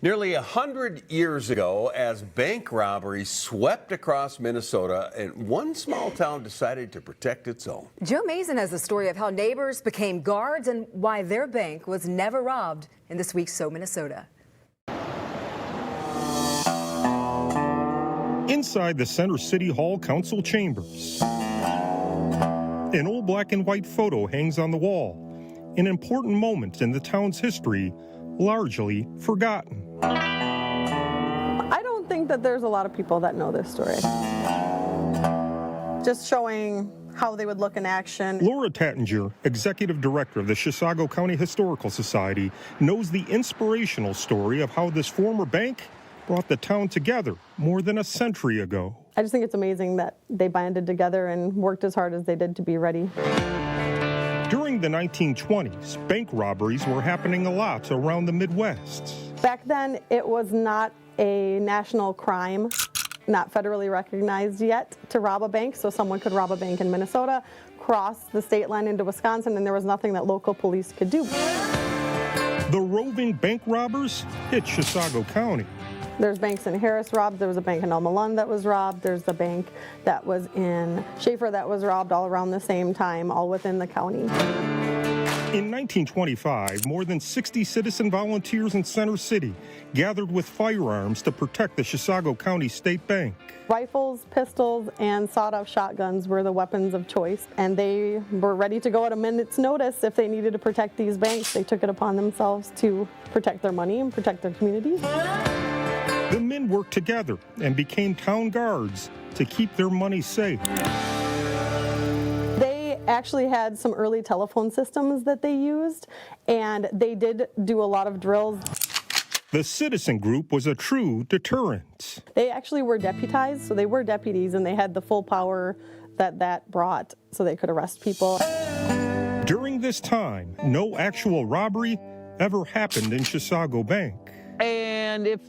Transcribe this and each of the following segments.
Nearly 100 years ago, as bank robberies swept across Minnesota, and one small town decided to protect its own. Joe Mason has the story of how neighbors became guards and why their bank was never robbed in this week's So Minnesota. Inside the Center City Hall Council chambers, an old black and white photo hangs on the wall, an important moment in the town's history, largely forgotten. I don't think that there's a lot of people that know this story. Just showing how they would look in action. Laura Tattinger, executive director of the Chisago County Historical Society, knows the inspirational story of how this former bank brought the town together more than a century ago. I just think it's amazing that they banded together and worked as hard as they did to be ready. During the 1920s, bank robberies were happening a lot around the Midwest. Back then, it was not a national crime, not federally recognized yet, to rob a bank. So someone could rob a bank in Minnesota, cross the state line into Wisconsin, and there was nothing that local police could do. The roving bank robbers hit Chisago County. There's banks in Harris robbed, there was a bank in Elmalund that was robbed, there's the bank that was in Schaefer that was robbed all around the same time, all within the county. In 1925, more than 60 citizen volunteers in Center City gathered with firearms to protect the Chisago County State Bank. Rifles, pistols, and sawed-off shotguns were the weapons of choice, and they were ready to go at a minute's notice if they needed to protect these banks. They took it upon themselves to protect their money and protect their communities. The men worked together and became town guards to keep their money safe. They actually had some early telephone systems that they used, and they did do a lot of drills. The citizen group was a true deterrent. They actually were deputized, so they were deputies, and they had the full power that brought, so they could arrest people. During this time, no actual robbery ever happened in Chisago Bank. And if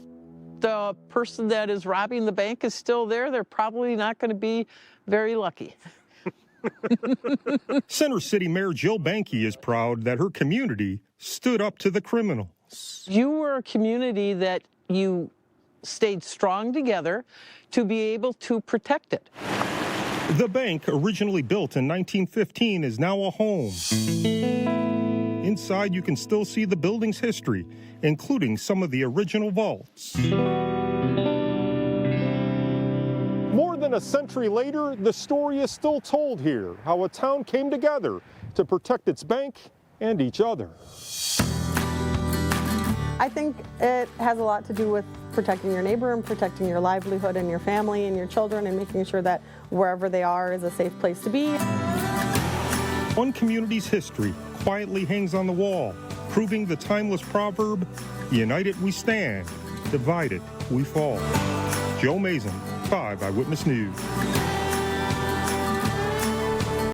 the person that is robbing the bank is still there, they're probably not going to be very lucky. Center City Mayor Jill Banke is proud that her community stood up to the criminals. You were a community that you stayed strong together to be able to protect it. The bank, originally built in 1915, is now a home. Inside, you can still see the building's history, including some of the original vaults. More than a century later, the story is still told here, how a town came together to protect its bank and each other. I think it has a lot to do with protecting your neighbor and protecting your livelihood and your family and your children and making sure that wherever they are is a safe place to be. One community's history quietly hangs on the wall, proving the timeless proverb, united we stand, divided we fall. Joe Mason, 5 Eyewitness News.